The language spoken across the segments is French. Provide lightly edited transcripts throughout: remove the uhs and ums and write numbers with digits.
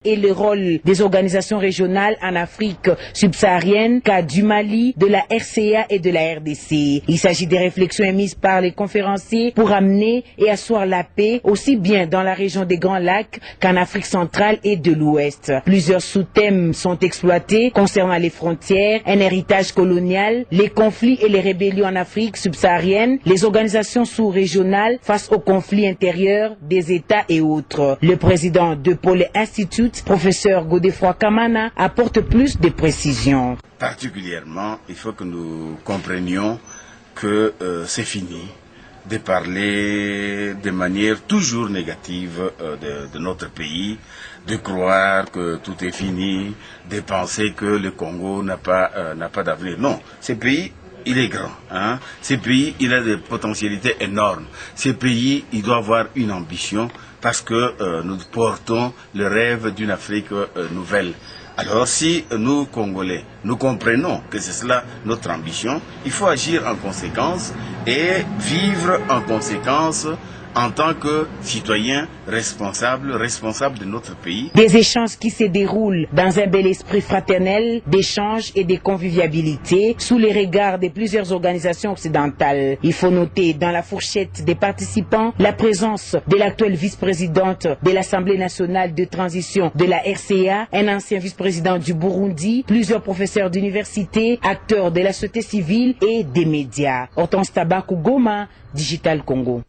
et le rôle des organisations régionales en Afrique subsaharienne, cas du Mali, de la RCA et de la RDC. Il s'agit des réflexions émises par les conférenciers pour amener et asseoir la paix aussi bien dans la région des Grands Lacs qu'en Afrique centrale et de l'Ouest. Plusieurs sous-thèmes sont exploités concernant les frontières, un héritage colonial, les conflits et les rébellions en Afrique subsaharienne, les organisations sous-régionales face aux conflits intérieurs des États et autres. Le président de Pôle Institute, professeur Godefroy Kamana, apporte plus de précisions. Particulièrement, il faut que nous comprenions que c'est fini de parler de manière toujours négative de notre pays, de croire que tout est fini, de penser que le Congo n'a pas d'avenir. Non, ce pays, il est grand. Hein? Ce pays, il a des potentialités énormes. Ce pays, il doit avoir une ambition parce que nous portons le rêve d'une Afrique nouvelle. Alors si nous, Congolais, nous comprenons que c'est cela notre ambition, il faut agir en conséquence et vivre en conséquence en tant que citoyen responsable de notre pays. Des échanges qui se déroulent dans un bel esprit fraternel d'échange et de convivialité sous les regards de plusieurs organisations occidentales. Il faut noter dans la fourchette des participants la présence de l'actuelle vice-présidente de l'Assemblée nationale de transition de la RCA, un ancien vice-président du Burundi, plusieurs professeurs d'université, acteurs de la société civile et des médias. Hortense Tabakou, Goma, Digital Congo.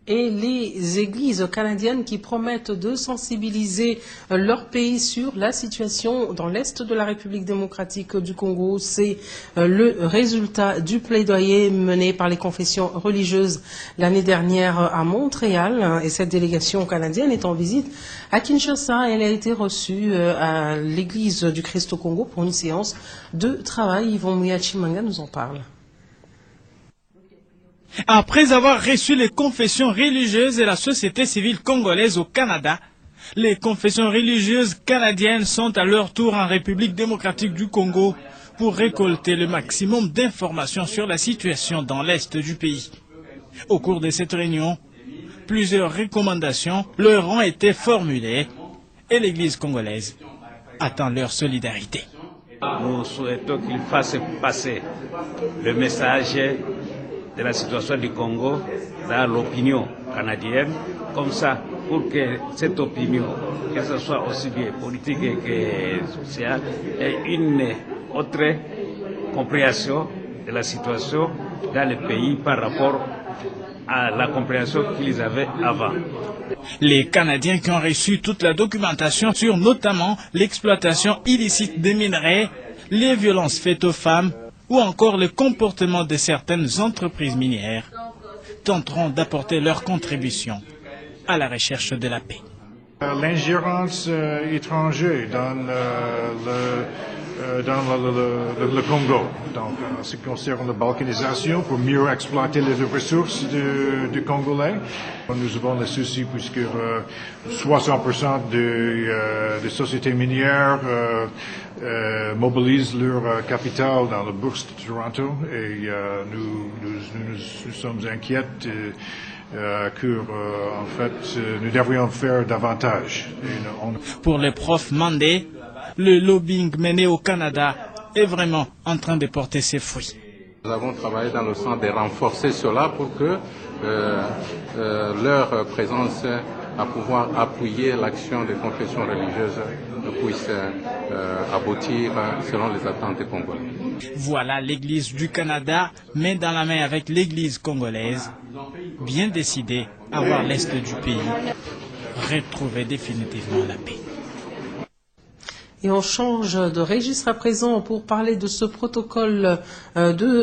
Et les églises canadiennes qui promettent de sensibiliser leur pays sur la situation dans l'Est de la République démocratique du Congo. C'est le résultat du plaidoyer mené par les confessions religieuses l'année dernière à Montréal. Et cette délégation canadienne est en visite à Kinshasa. Elle a été reçue à l'église du Christ au Congo pour une séance de travail. Yvon Mouya-Chimanga nous en parle. Après avoir reçu les confessions religieuses et la société civile congolaise au Canada, les confessions religieuses canadiennes sont à leur tour en République démocratique du Congo pour récolter le maximum d'informations sur la situation dans l'Est du pays. Au cours de cette réunion, plusieurs recommandations leur ont été formulées et l'Église congolaise attend leur solidarité. Nous souhaitons qu'ils fassent passer le message de la situation du Congo dans l'opinion canadienne, comme ça, pour que cette opinion, que ce soit aussi bien politique que sociale, ait une autre compréhension de la situation dans le pays par rapport à la compréhension qu'ils avaient avant. Les Canadiens qui ont reçu toute la documentation sur notamment l'exploitation illicite des minerais, les violences faites aux femmes, ou encore le comportement de certaines entreprises minières, tenteront d'apporter leur contribution à la recherche de la paix. L'ingérence étrangère dans le Congo, donc en ce qui concerne la balkanisation, pour mieux exploiter les ressources du Congolais. Nous avons le souci puisque 60% des sociétés minières mobilisent leur capital dans la bourse de Toronto et nous sommes inquiets que en fait nous devrions faire davantage. Pour le prof Mandé, le lobbying mené au Canada est vraiment en train de porter ses fruits. Nous avons travaillé dans le sens de renforcer cela pour que leur présence à pouvoir appuyer l'action des confessions religieuses puisse aboutir selon les attentes des Congolais. Voilà l'Église du Canada, main dans la main avec l'Église congolaise, bien décidée à voir l'Est du pays retrouver définitivement la paix. Et on change de registre à présent pour parler de ce protocole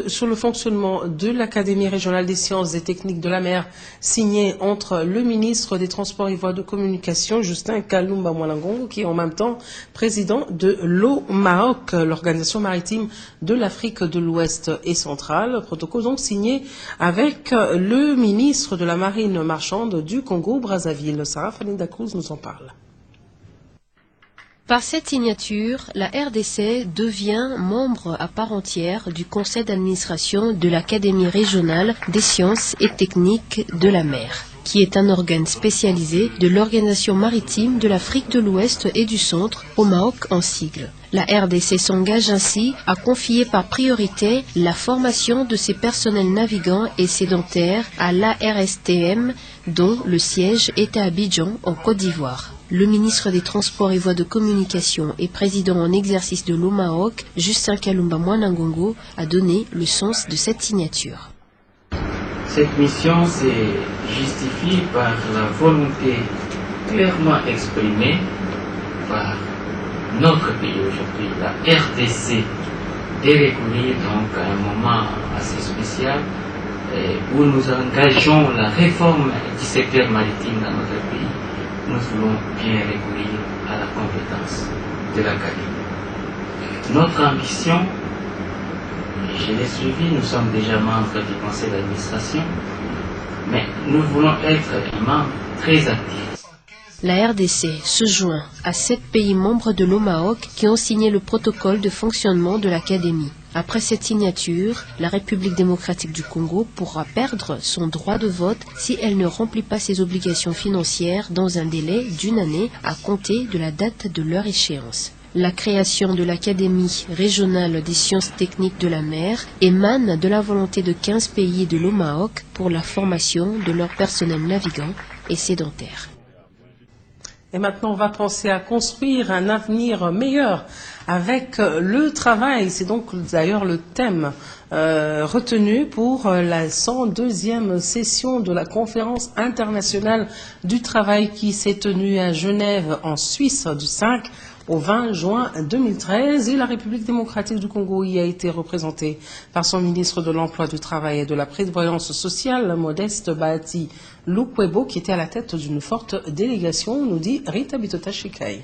sur le fonctionnement de l'Académie régionale des sciences et techniques de la mer signé entre le ministre des Transports et Voies de Communication, Justin Kalumba Mwalangongo, qui est en même temps président de l'OMAOC, l'Organisation maritime de l'Afrique de l'Ouest et centrale. Protocole donc signé avec le ministre de la Marine marchande du Congo-Brazzaville. Sarah Falinda Cruz nous en parle. Par cette signature, la RDC devient membre à part entière du conseil d'administration de l'Académie régionale des sciences et techniques de la mer. qui est un organe spécialisé de l'Organisation maritime de l'Afrique de l'Ouest et du Centre, OMAOC en sigle. La RDC s'engage ainsi à confier par priorité la formation de ses personnels navigants et sédentaires à l'ARSTM, dont le siège est à Abidjan, en Côte d'Ivoire. Le ministre des Transports et Voies de Communication et président en exercice de l'OMAOC, Justin Kalumba Mwanangongo, a donné le sens de cette signature. Cette mission se justifie par la volonté clairement exprimée par notre pays aujourd'hui, la RDC, de recourir donc à un moment assez spécial où nous engageons la réforme du secteur maritime dans notre pays. Nous voulons bien recourir à la compétence de l'Académie. Notre ambition, je l'ai suivi, nous sommes déjà membres du conseil d'administration, mais nous voulons être un membre très actif. La RDC se joint à 7 pays membres de l'OMAOC qui ont signé le protocole de fonctionnement de l'Académie. Après cette signature, la République démocratique du Congo pourra perdre son droit de vote si elle ne remplit pas ses obligations financières dans un délai d'1 année à compter de la date de leur échéance. La création de l'Académie régionale des sciences techniques de la mer émane de la volonté de 15 pays de l'OMAOC pour la formation de leur personnel navigant et sédentaire. Et maintenant, on va penser à construire un avenir meilleur avec le travail. C'est donc d'ailleurs le thème retenu pour la 102e session de la conférence internationale du travail qui s'est tenue à Genève en Suisse du 5 au 20 juin 2013 et la République démocratique du Congo y a été représentée par son ministre de l'Emploi, du Travail et de la Prévoyance sociale, Modeste Bahati Lukwebo, qui était à la tête d'une forte délégation, nous dit Rita Bitota Shikai.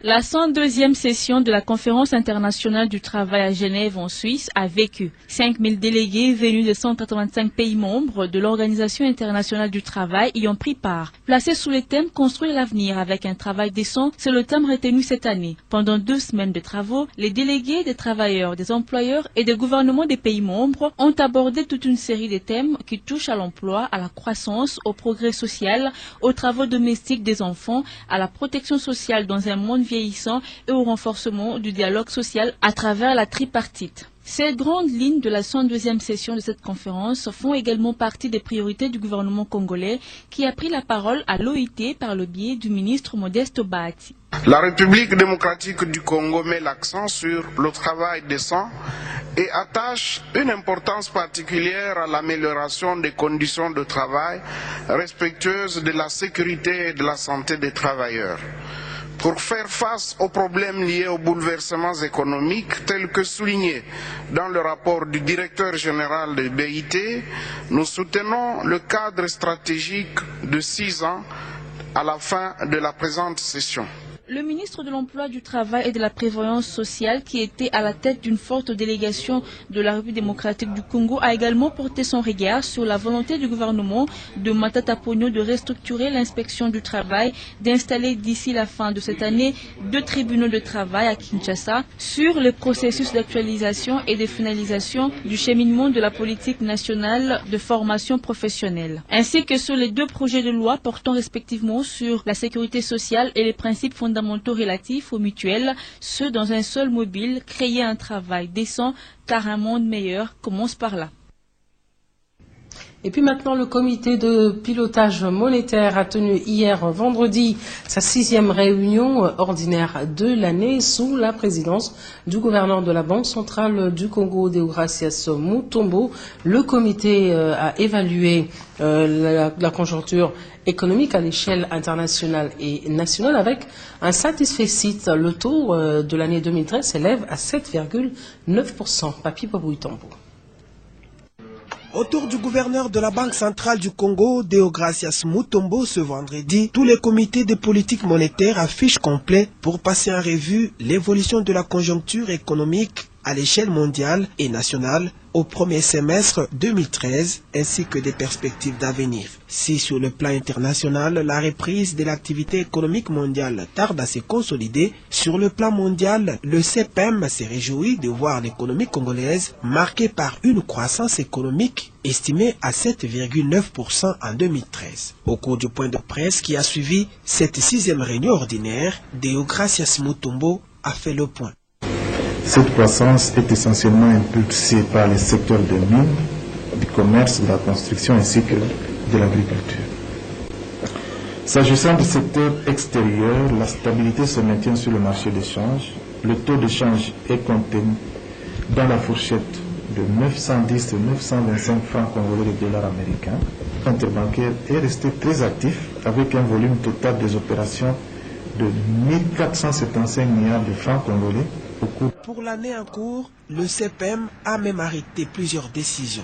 La 102e session de la Conférence internationale du travail à Genève en Suisse a vécu. 5000 délégués venus de 185 pays membres de l'Organisation internationale du travail y ont pris part. Placé sous le thème « Construire l'avenir avec un travail décent », c'est le thème retenu cette année. Pendant 2 semaines de travaux, les délégués des travailleurs, des employeurs et des gouvernements des pays membres ont abordé toute une série de thèmes qui touchent à l'emploi, à la croissance, au progrès social, aux travaux domestiques des enfants, à la protection sociale dans un monde vieillissant et au renforcement du dialogue social à travers la tripartite. Ces grandes lignes de la 102e session de cette conférence font également partie des priorités du gouvernement congolais qui a pris la parole à l'OIT par le biais du ministre Modeste Bahati. La République démocratique du Congo met l'accent sur le travail décent et attache une importance particulière à l'amélioration des conditions de travail respectueuses de la sécurité et de la santé des travailleurs. Pour faire face aux problèmes liés aux bouleversements économiques tels que soulignés dans le rapport du directeur général de BIT, nous soutenons le cadre stratégique de 6 ans à la fin de la présente session. Le ministre de l'Emploi, du Travail et de la Prévoyance sociale, qui était à la tête d'une forte délégation de la République démocratique du Congo, a également porté son regard sur la volonté du gouvernement de Matata Ponyo de restructurer l'inspection du travail, d'installer d'ici la fin de cette année 2 tribunaux de travail à Kinshasa sur le processus d'actualisation et de finalisation du cheminement de la politique nationale de formation professionnelle, ainsi que sur les 2 projets de loi portant respectivement sur la sécurité sociale et les principes fondamentaux relatifs aux mutuelles, ce dans un seul mobile, créer un travail décent car un monde meilleur commence par là. Et puis maintenant, le comité de pilotage monétaire a tenu hier vendredi sa 6e réunion ordinaire de l'année sous la présidence du gouverneur de la Banque centrale du Congo, Deogracias Mutombo. Le comité a évalué la conjoncture économique à l'échelle internationale et nationale avec un satisfecit. Le taux de l'année 2013 s'élève à 7,9%. Papi Babouitambo. Autour du gouverneur de la Banque centrale du Congo, Deogracias Mutombo, ce vendredi, tous les comités de politique monétaire affichent complet pour passer en revue l'évolution de la conjoncture économique à l'échelle mondiale et nationale au premier semestre 2013 ainsi que des perspectives d'avenir. Si sur le plan international, la reprise de l'activité économique mondiale tarde à se consolider, sur le plan mondial, le CPM s'est réjoui de voir l'économie congolaise marquée par une croissance économique estimée à 7,9% en 2013. Au cours du point de presse qui a suivi cette 6e réunion ordinaire, Deogracias Mutombo a fait le point. Cette croissance est essentiellement impulsée par les secteurs de mines, du commerce, de la construction ainsi que de l'agriculture. S'agissant du secteur extérieur, la stabilité se maintient sur le marché des changes. Le taux de change est contenu dans la fourchette de 910 et 925 francs congolais de dollars américains. L'interbancaire est resté très actif avec un volume total des opérations de 1475 milliards de francs congolais. Pour l'année en cours, le CPM a même arrêté plusieurs décisions.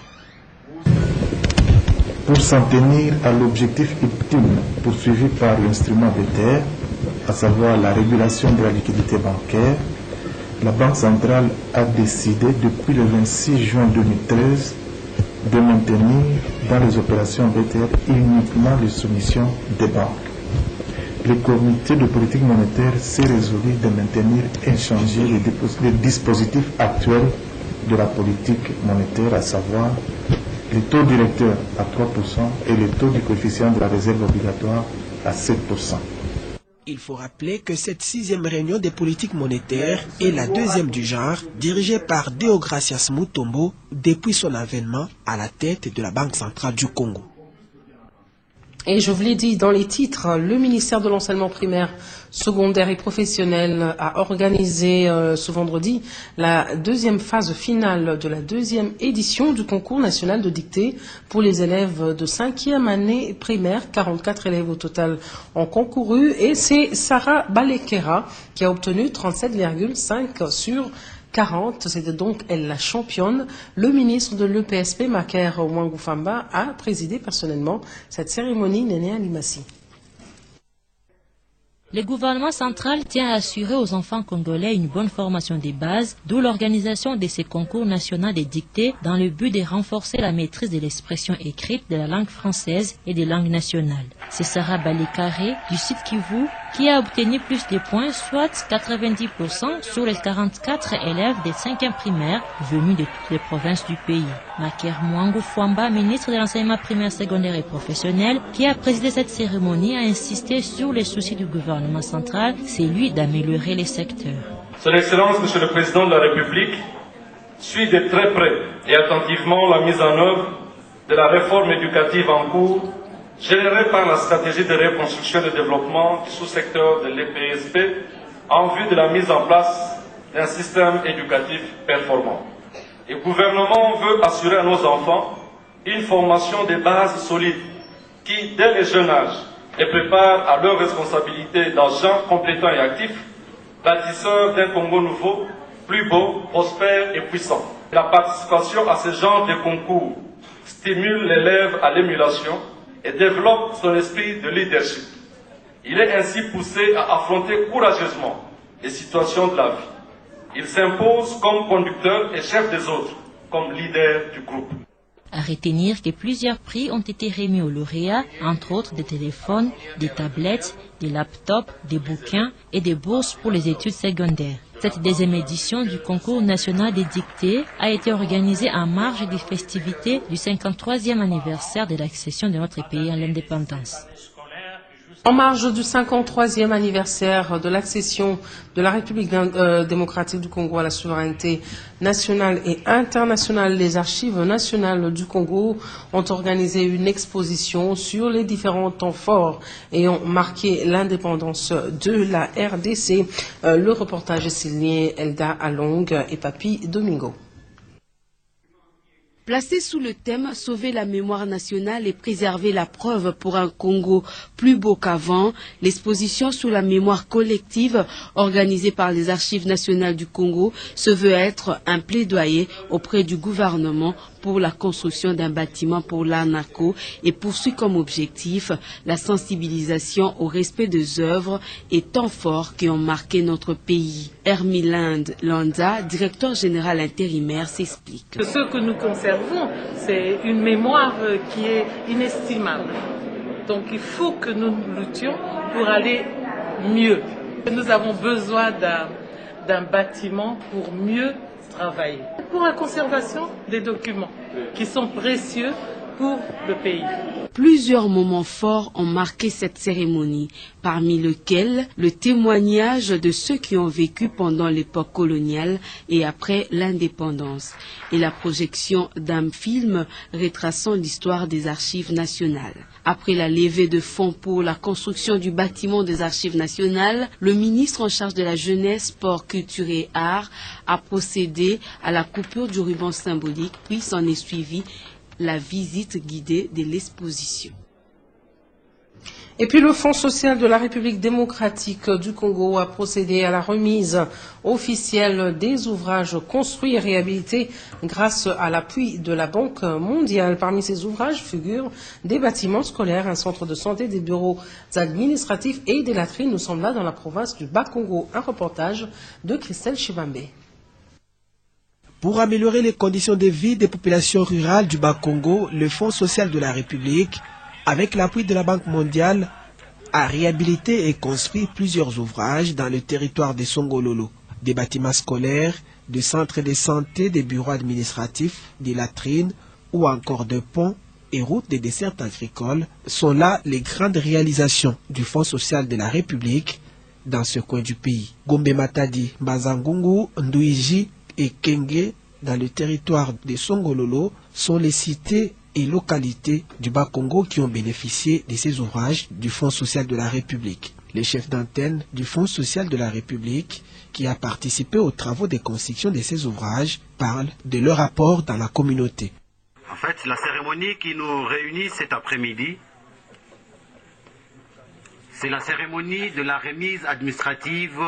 Pour s'en tenir à l'objectif ultime poursuivi par l'instrument BTR, à savoir la régulation de la liquidité bancaire, la Banque centrale a décidé depuis le 26 juin 2013 de maintenir dans les opérations BTR uniquement les soumissions des banques. Le comité de politique monétaire s'est résolu de maintenir inchangé les dispositifs actuels de la politique monétaire, à savoir les taux directeurs à 3% et le taux du coefficient de la réserve obligatoire à 7%. Il faut rappeler que cette 6e réunion des politiques monétaires est la 2e du genre, dirigée par Deogracias Mutombo depuis son avènement à la tête de la Banque centrale du Congo. Et je vous l'ai dit dans les titres, le ministère de l'enseignement primaire, secondaire et professionnel a organisé ce vendredi la 2e phase finale de la 2e édition du concours national de dictée pour les élèves de 5e année primaire. 44 élèves au total ont concouru et c'est Sarah Balekera qui a obtenu 37,5 sur 40, c'était donc elle la championne. Le ministre de l'EPSP, Maker Ouangou-Famba, a présidé personnellement cette cérémonie. Néné Alimassi. Le gouvernement central tient à assurer aux enfants congolais une bonne formation des bases, d'où l'organisation de ces concours nationaux des dictées dans le but de renforcer la maîtrise de l'expression écrite de la langue française et des langues nationales. C'est Sarah Balekare du site Kivu qui a obtenu plus de points, soit 90% sur les 44 élèves des 5e primaires venus de toutes les provinces du pays. Maker Ouangou-Famba, ministre de l'enseignement primaire, secondaire et professionnel, qui a présidé cette cérémonie, a insisté sur les soucis du gouvernement central, c'est lui d'améliorer les secteurs. Son Excellence, Monsieur le Président de la République, suit de très près et attentivement la mise en œuvre de la réforme éducative en cours, générée par la stratégie de reconstruction et de développement du sous-secteur de l'EPSP en vue de la mise en place d'un système éducatif performant. Le gouvernement veut assurer à nos enfants une formation de base solide qui, dès le jeune âge, les prépare à leurs responsabilités d'agents compétents et actifs, bâtisseurs d'un Congo nouveau, plus beau, prospère et puissant. La participation à ce genre de concours stimule l'élève à l'émulation et développe son esprit de leadership. Il est ainsi poussé à affronter courageusement les situations de la vie. Il s'impose comme conducteur et chef des autres, comme leader du groupe. À retenir que plusieurs prix ont été remis aux lauréats, entre autres des téléphones, des tablettes, des laptops, des bouquins et des bourses pour les études secondaires. Cette 2e édition du concours national des dictées a été organisée en marge des festivités du 53e anniversaire de l'accession de notre pays à l'indépendance. En marge du 53e anniversaire de l'accession de la République démocratique du Congo à la souveraineté nationale et internationale, les archives nationales du Congo ont organisé une exposition sur les différents temps forts ayant marqué l'indépendance de la RDC. Le reportage est signé Elda Along et Papi Domingo. Placé sous le thème « Sauver la mémoire nationale et préserver la preuve pour un Congo plus beau qu'avant », l'exposition sur la mémoire collective organisée par les Archives nationales du Congo se veut être un plaidoyer auprès du gouvernement pour pour la construction d'un bâtiment pour l'ANACO et poursuit comme objectif la sensibilisation au respect des œuvres et temps forts qui ont marqué notre pays. Hermilinde Lanza, directeur général intérimaire, s'explique. Ce que nous conservons, c'est une mémoire qui est inestimable. Donc il faut que nous luttions pour aller mieux. Nous avons besoin d'un bâtiment pour mieux travailler. Pour la conservation des documents qui sont précieux pour le pays. Plusieurs moments forts ont marqué cette cérémonie, parmi lesquels le témoignage de ceux qui ont vécu pendant l'époque coloniale et après l'indépendance, et la projection d'un film retraçant l'histoire des archives nationales. Après la levée de fonds pour la construction du bâtiment des archives nationales, le ministre en charge de la jeunesse, sport, culture et arts a procédé à la coupure du ruban symbolique, puis s'en est suivi la visite guidée de l'exposition. Et puis le Fonds social de la République démocratique du Congo a procédé à la remise officielle des ouvrages construits et réhabilités grâce à l'appui de la Banque mondiale. Parmi ces ouvrages figurent des bâtiments scolaires, un centre de santé, des bureaux administratifs et des latrines. Nous sommes là dans la province du Bas-Congo. Un reportage de Christelle Chibambe. Pour améliorer les conditions de vie des populations rurales du Bas-Congo, le Fonds social de la République, avec l'appui de la Banque mondiale, a réhabilité et construit plusieurs ouvrages dans le territoire de Songololo. Des bâtiments scolaires, des centres de santé, des bureaux administratifs, des latrines ou encore de ponts et routes de dessertes agricoles sont là les grandes réalisations du Fonds social de la République dans ce coin du pays. Gombe Matadi, Bazangungu, Ndouiji et Kenge, dans le territoire de Songololo, sont les cités et localités du Bas-Congo qui ont bénéficié de ces ouvrages du Fonds social de la République. Le chef d'antenne du Fonds social de la République, qui a participé aux travaux de construction de ces ouvrages, parle de leur apport dans la communauté. En fait, la cérémonie qui nous réunit cet après-midi, c'est la cérémonie de la remise administrative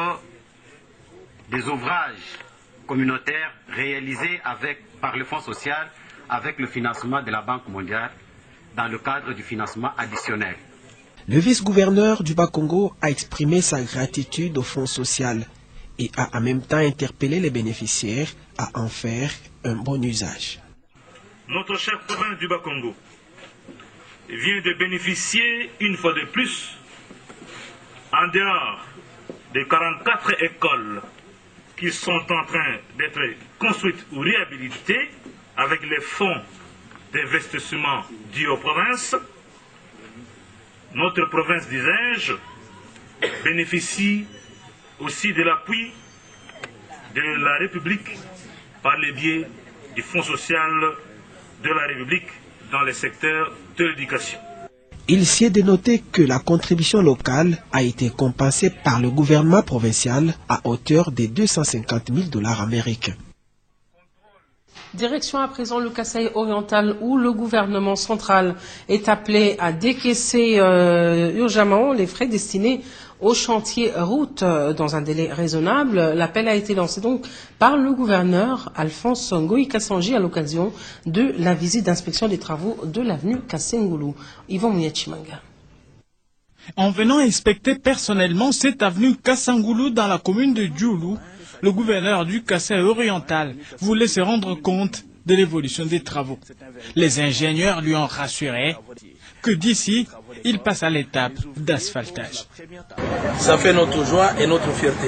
des ouvrages communautaires réalisés par le Fonds social avec le financement de la Banque mondiale dans le cadre du financement additionnel. Le vice-gouverneur du Bas-Congo a exprimé sa gratitude au Fonds social et a en même temps interpellé les bénéficiaires à en faire un bon usage. Notre chère province du Bas-Congo vient de bénéficier une fois de plus, en dehors des 44 écoles qui sont en train d'être construites ou réhabilitées avec les fonds d'investissement dus aux provinces. Notre province, disais-je, bénéficie aussi de l'appui de la République par le biais du Fonds social de la République dans le secteur de l'éducation. Il s'y est dénoté que la contribution locale a été compensée par le gouvernement provincial à hauteur de 250 000 $ américains. Direction à présent le Kasaï oriental où le gouvernement central est appelé à décaisser urgemment les frais destinés au chantier route dans un délai raisonnable. L'appel a été lancé donc par le gouverneur Alphonse Ngoï Kassanji à l'occasion de la visite d'inspection des travaux de l'avenue Kassengulu. Yvon Mouniachimanga. En venant inspecter personnellement cette avenue Kassengulu dans la commune de Djoulou, le gouverneur du Kasaï oriental voulait se rendre compte de l'évolution des travaux. Les ingénieurs lui ont rassuré que d'ici, il passe à l'étape d'asphaltage. Ça fait notre joie et notre fierté.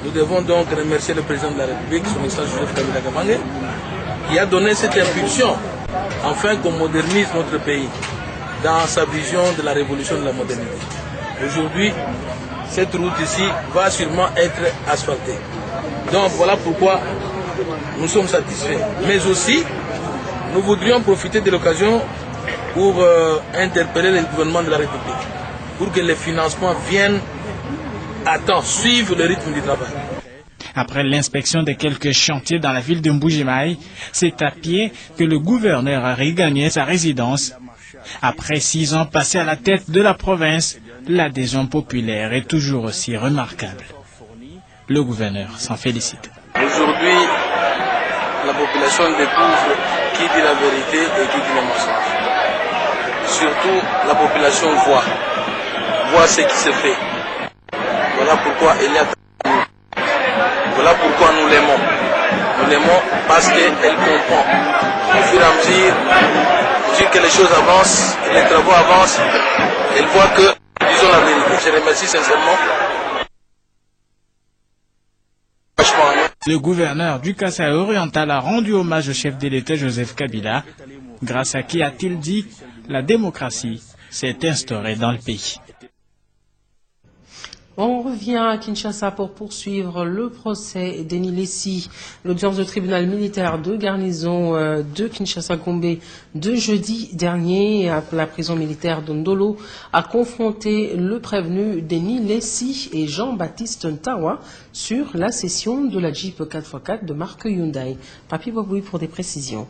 Nous devons donc remercier le président de la République, son Excellence Joseph Kabila Kabange, qui a donné cette impulsion afin qu'on modernise notre pays dans sa vision de la révolution de la modernité. Aujourd'hui, cette route ici va sûrement être asphaltée. Donc voilà pourquoi nous sommes satisfaits. Mais aussi, nous voudrions profiter de l'occasion pour interpeller le gouvernement de la République, pour que les financements viennent à temps, suivre le rythme du travail. Après l'inspection de quelques chantiers dans la ville de Mbujimaï, c'est à pied que le gouverneur a regagné sa résidence. Après 6 ans passés à la tête de la province, l'adhésion populaire est toujours aussi remarquable. Le gouverneur s'en félicite. Aujourd'hui, la population découvre qui dit la vérité et qui dit le mensonge. Surtout, la population voit ce qui se fait. Voilà pourquoi il y a nous. Voilà pourquoi nous l'aimons. Nous l'aimons parce qu'elle comprend. Au fur et à mesure que les choses avancent, que les travaux avancent, elle voit que, disons la vérité. Je remercie sincèrement. Le gouverneur du Kasaï oriental a rendu hommage au chef de l'État Joseph Kabila, grâce à qui, a-t-il dit, la démocratie s'est instaurée dans le pays. On revient à Kinshasa pour poursuivre le procès d'Eni Lessi. L'audience du tribunal militaire de garnison de Kinshasa-Gombe de jeudi dernier à la prison militaire d'Ondolo a confronté le prévenu Eni Lessi et Jean-Baptiste Ntawa sur la cession de la Jeep 4x4 de marque Hyundai. Papi Boboui pour des précisions.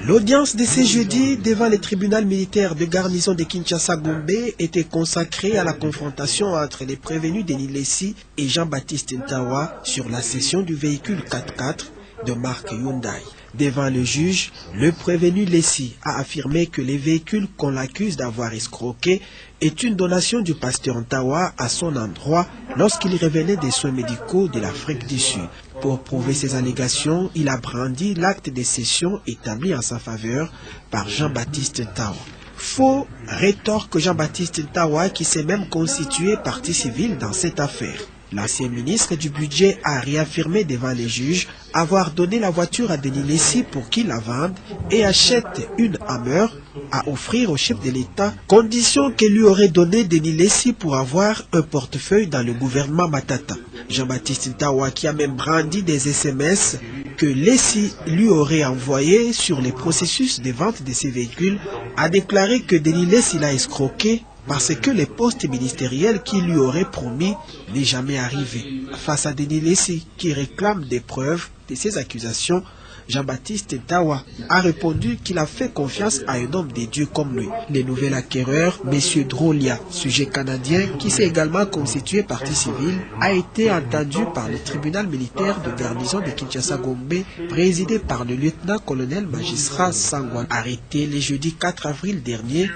L'audience de ce jeudi devant le tribunal militaire de garnison de Kinshasa-Gombe était consacrée à la confrontation entre les prévenus Eni Lessi et Jean-Baptiste Ntawa sur la cession du véhicule 4x4 de marque Hyundai. Devant le juge, le prévenu Lessi a affirmé que les véhicules qu'on l'accuse d'avoir escroqués est une donation du pasteur Ntawa à son endroit lorsqu'il revenait des soins médicaux de l'Afrique du Sud. Pour prouver ces allégations, il a brandi l'acte de cession établi en sa faveur par Jean-Baptiste Ntawa. Faux, rétorque Jean-Baptiste Ntawa qui s'est même constitué partie civile dans cette affaire. L'ancien ministre du budget a réaffirmé devant les juges avoir donné la voiture à Eni Lessi pour qu'il la vende et achète une Hammer à offrir au chef de l'État, condition que lui aurait donné Eni Lessi pour avoir un portefeuille dans le gouvernement Matata. Jean-Baptiste Ntawa, qui a même brandi des SMS que Lessi lui aurait envoyé sur les processus de vente de ses véhicules, a déclaré que Eni Lessi l'a escroqué parce que les postes ministériels qu'il lui aurait promis n'est jamais arrivé. Face à Eni Lessi, qui réclame des preuves de ces accusations, Jean-Baptiste Ntawa a répondu qu'il a fait confiance à un homme de Dieu comme lui. Le nouvel acquéreur, M. Drolia, sujet canadien, qui s'est également constitué partie civile, a été entendu par le tribunal militaire de garnison de Kinshasa-Gombe, présidé par le lieutenant-colonel magistrat Sangwan. Arrêté le jeudi 4 avril dernier,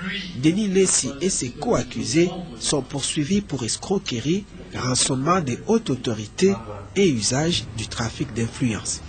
Eni Lessi et ses co-accusés sont poursuivis pour escroquerie, rançonnement des hautes autorités et usage du trafic d'influence.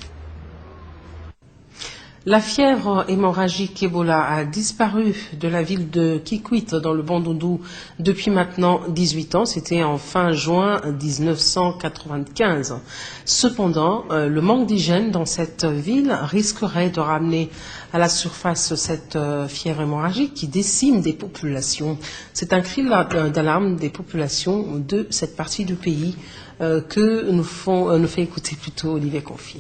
La fièvre hémorragique Ebola a disparu de la ville de Kikwit dans le Bandundu depuis maintenant 18 ans. C'était en fin juin 1995. Cependant, le manque d'hygiène dans cette ville risquerait de ramener à la surface cette fièvre hémorragique qui décime des populations. C'est un cri d'alarme des populations de cette partie du pays que nous fait écouter plutôt Olivier Confi.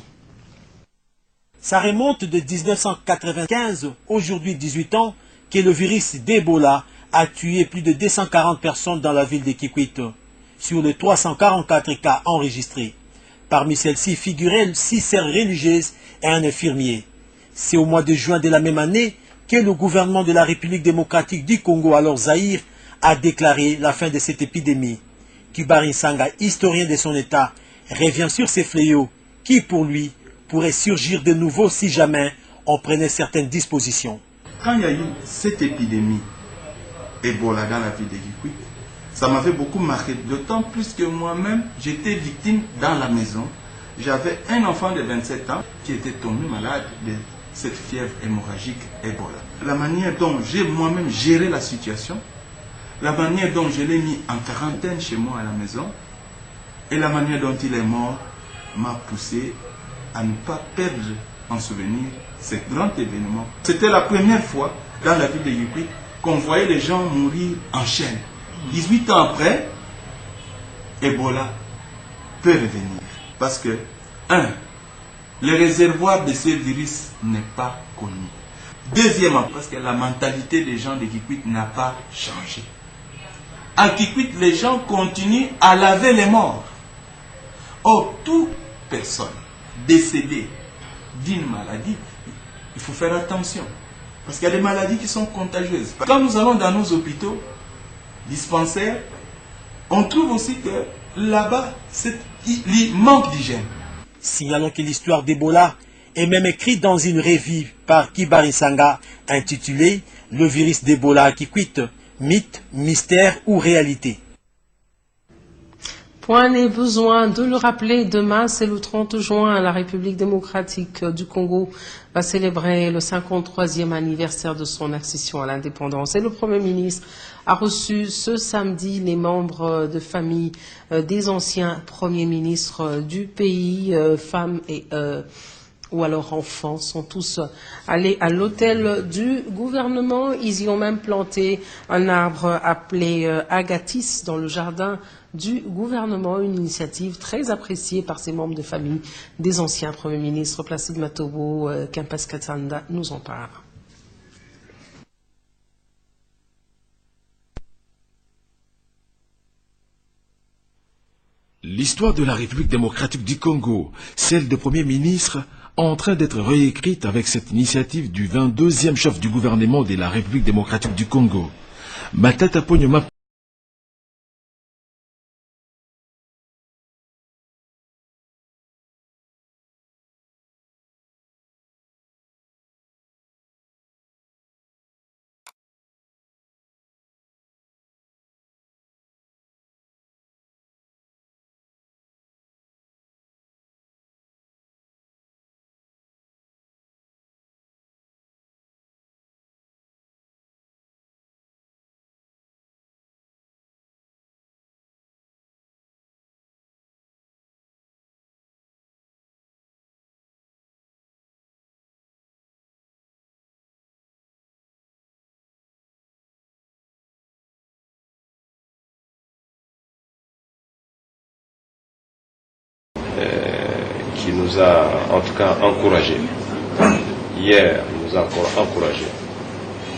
Ça remonte de 1995, aujourd'hui 18 ans, que le virus d'Ebola a tué plus de 240 personnes dans la ville de Kikwit, sur les 344 cas enregistrés. Parmi celles-ci figuraient 6 sœurs religieuses et un infirmier. C'est au mois de juin de la même année que le gouvernement de la République démocratique du Congo, alors Zaïre, a déclaré la fin de cette épidémie. Kibari Sanga, historien de son état, revient sur ces fléaux qui, pour lui, pourrait surgir de nouveau si jamais on prenait certaines dispositions. Quand il y a eu cette épidémie Ebola dans la ville de Kikwit, ça m'avait beaucoup marqué, d'autant plus que moi-même, j'étais victime dans la maison. J'avais un enfant de 27 ans qui était tombé malade de cette fièvre hémorragique Ebola. La manière dont j'ai moi-même géré la situation, la manière dont je l'ai mis en quarantaine chez moi à la maison, et la manière dont il est mort m'a poussé à ne pas perdre en souvenir ce grand événement. C'était la première fois dans la ville de Kikwit qu'on voyait les gens mourir en chaîne. 18 ans après, Ebola peut revenir. Parce que, 1, le réservoir de ce virus n'est pas connu. Deuxièmement, parce que la mentalité des gens de Kikwit n'a pas changé. À Kikwit, les gens continuent à laver les morts. Or, toute personne décédée d'une maladie, il faut faire attention. Parce qu'il y a des maladies qui sont contagieuses. Quand nous allons dans nos hôpitaux, dispensaires, on trouve aussi que là-bas, il manque d'hygiène. Signalons que l'histoire d'Ebola et même écrit dans une revue par Kibari Sanga intitulée « Le virus d'Ebola qui quitte, mythe, mystère ou réalité ». Point n'est besoin de le rappeler, demain c'est le 30 juin, la République démocratique du Congo va célébrer le 53e anniversaire de son accession à l'indépendance. Et le Premier ministre a reçu ce samedi les membres de famille des anciens premiers ministres du pays, femmes et ou alors enfants, sont tous allés à l'hôtel du gouvernement. Ils y ont même planté un arbre appelé Agatis dans le jardin du gouvernement, une initiative très appréciée par ces membres de famille des anciens premiers ministres. Placide Matobo, Kempas Katsanda nous en parle. L'histoire de la République démocratique du Congo, celle des premiers ministres, en train d'être réécrite avec cette initiative du 22e chef du gouvernement de la République démocratique du Congo. Matata Ponyoma qui nous a en tout cas encouragés. Hier, nous a encore encouragés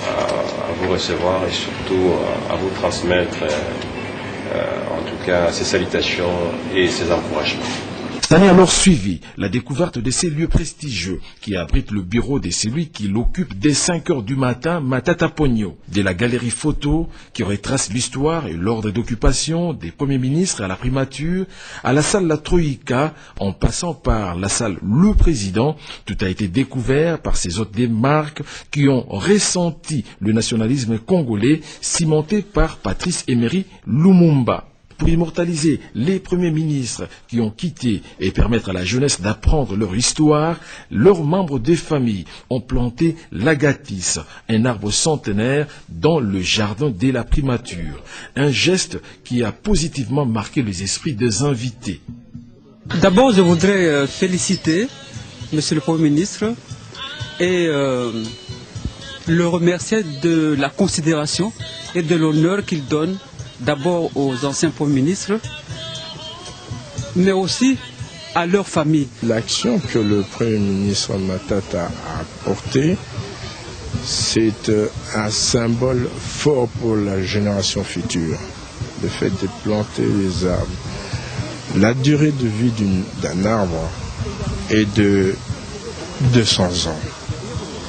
à vous recevoir et surtout à vous transmettre en tout cas ces salutations et ces encouragements. S'en est alors suivi la découverte de ces lieux prestigieux qui abritent le bureau de celui qui l'occupe dès 5 heures du matin, Matata Pogno, de la galerie photo qui retrace l'histoire et l'ordre d'occupation des premiers ministres à la primature, à la salle La Troïka, en passant par la salle Le Président. Tout a été découvert par ces hôtes des marques qui ont ressenti le nationalisme congolais cimenté par Patrice Emery Lumumba. Pour immortaliser les premiers ministres qui ont quitté et permettre à la jeunesse d'apprendre leur histoire, leurs membres de famille ont planté l'agatis, un arbre centenaire dans le jardin de la primature. Un geste qui a positivement marqué les esprits des invités. D'abord, je voudrais féliciter Monsieur le Premier ministre et le remercier de la considération et de l'honneur qu'il donne d'abord aux anciens premiers ministres, mais aussi à leur famille. L'action que le Premier ministre Matata a apportée, c'est un symbole fort pour la génération future. Le fait de planter les arbres. La durée de vie d'un arbre est de 200 ans.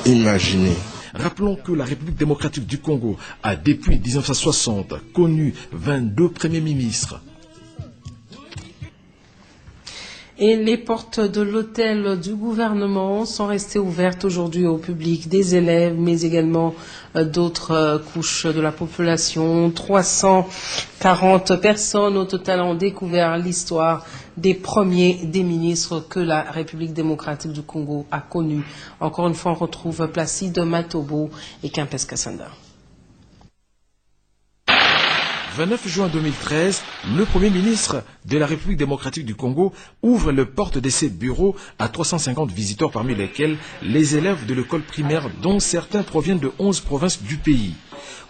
Imaginez. Rappelons que la République démocratique du Congo a depuis 1960 connu 22 premiers ministres. Et les portes de l'hôtel du gouvernement sont restées ouvertes aujourd'hui au public, des élèves, mais également d'autres couches de la population. 340 personnes au total ont découvert l'histoire des premiers des ministres que la République démocratique du Congo a connus. Encore une fois, on retrouve Placide Matobo et Kempes Kassanda. 29 juin 2013, le Premier ministre de la République démocratique du Congo ouvre les portes de ses bureaux à 350 visiteurs, parmi lesquels les élèves de l'école primaire, dont certains proviennent de 11 provinces du pays.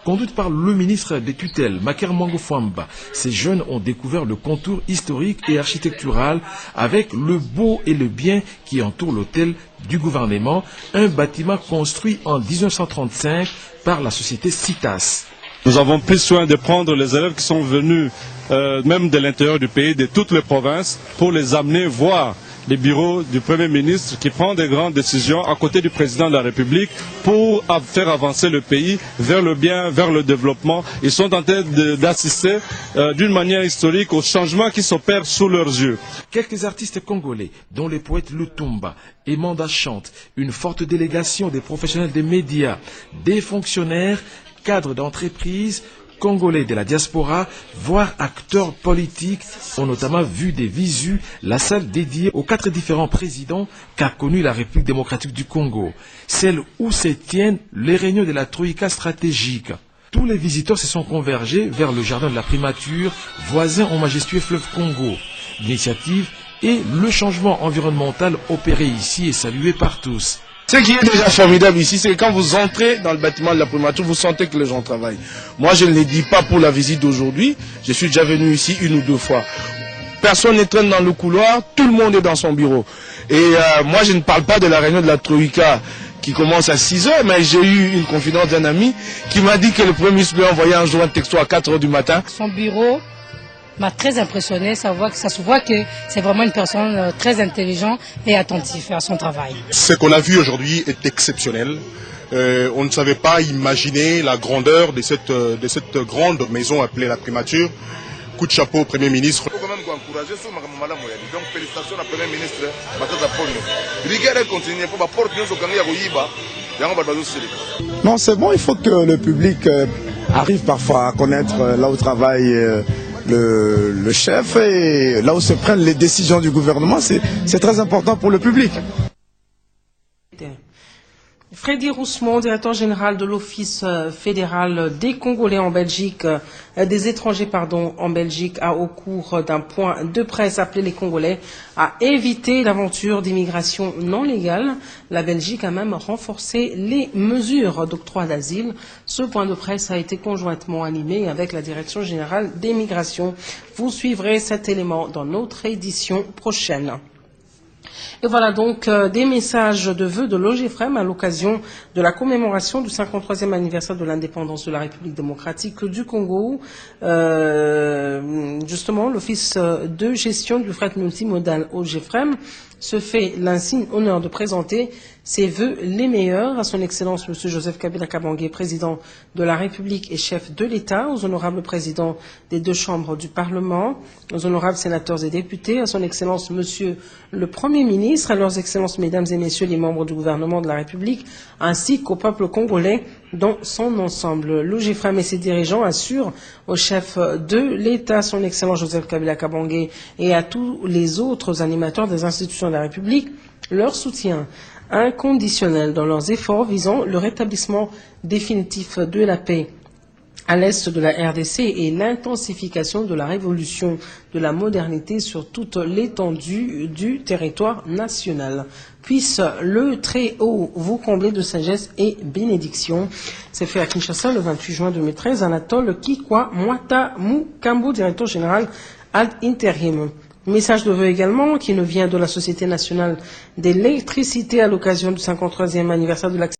Conduite par le ministre des tutelles, Maker Mangofwamba, ces jeunes ont découvert le contour historique et architectural avec le beau et le bien qui entoure l'hôtel du gouvernement, un bâtiment construit en 1935 par la société Citas. Nous avons pris soin de prendre les élèves qui sont venus même de l'intérieur du pays, de toutes les provinces, pour les amener voir le bureau du Premier ministre qui prend des grandes décisions à côté du président de la République pour faire avancer le pays vers le bien, vers le développement. Ils sont en train d'assister d'une manière historique aux changements qui s'opèrent sous leurs yeux. Quelques artistes congolais, dont les poètes Lutumba et Manda Chante, une forte délégation des professionnels des médias, des fonctionnaires, cadres d'entreprises, congolais de la diaspora, voire acteurs politiques, ont notamment vu des visus la salle dédiée aux 4 différents présidents qu'a connu la République démocratique du Congo, celle où se tiennent les réunions de la Troïka stratégique. Tous les visiteurs se sont convergés vers le jardin de la primature, voisin au majestueux fleuve Congo. L'initiative et le changement environnemental opéré ici est salué par tous. Ce qui est déjà formidable ici, c'est que quand vous entrez dans le bâtiment de la primature, vous sentez que les gens travaillent. Moi, je ne le dis pas pour la visite d'aujourd'hui. Je suis déjà venu ici 1 ou 2 fois. Personne ne traîne dans le couloir, tout le monde est dans son bureau. Et moi, je ne parle pas de la réunion de la Troïka qui commence à 6 heures, mais j'ai eu une confidence d'un ami qui m'a dit que le Premier ministre lui a envoyé un jour un texto à 4 heures du matin. Son bureau m'a très impressionné, ça se voit que c'est vraiment une personne très intelligente et attentive à son travail. Ce qu'on a vu aujourd'hui est exceptionnel. On ne savait pas imaginer la grandeur de cette grande maison appelée la primature. Coup de chapeau au Premier ministre. Il faut quand même encourager ce madame. Donc félicitations au Premier ministre Matata Ponyo. Il continue pour porter nos Non, c'est bon, il faut que le public arrive parfois à connaître là où travaille le chef et là où se prennent les décisions du gouvernement. C'est très important pour le public. Freddy Roussement, directeur général de l'Office fédéral des Congolais en Belgique, des étrangers en Belgique, a au cours d'un point de presse appelé les Congolais à éviter l'aventure d'immigration non légale. La Belgique a même renforcé les mesures d'octroi d'asile. Ce point de presse a été conjointement animé avec la Direction générale des migrations. Vous suivrez cet élément dans notre édition prochaine. Et voilà donc des messages de vœux de l'OGFREM à l'occasion de la commémoration du 53e anniversaire de l'indépendance de la République démocratique du Congo. Justement, l'Office de gestion du fret multimodal OGFREM se fait l'insigne honneur de présenter ses vœux les meilleurs à son Excellence M. Joseph Kabila Kabange, président de la République et chef de l'État, aux honorables présidents des 2 chambres du Parlement, aux honorables sénateurs et députés, à son Excellence M. le Premier ministre, à leurs Excellences Mesdames et Messieurs les membres du gouvernement de la République, ainsi qu'au peuple congolais dans son ensemble. L'OGFREM et ses dirigeants assurent au chef de l'État, son Excellence Joseph Kabila Kabange, et à tous les autres animateurs des institutions de la République, leur soutien inconditionnel dans leurs efforts visant le rétablissement définitif de la paix à l'est de la RDC et l'intensification de la révolution de la modernité sur toute l'étendue du territoire national. Puisse le Très-Haut vous combler de sagesse et bénédiction. C'est fait à Kinshasa le 28 juin 2013. Anatole Kikwa Mwata Mukambo, directeur général ad interim. Message de vœux également qui nous vient de la Société nationale d'électricité à l'occasion du 53e anniversaire de l'accident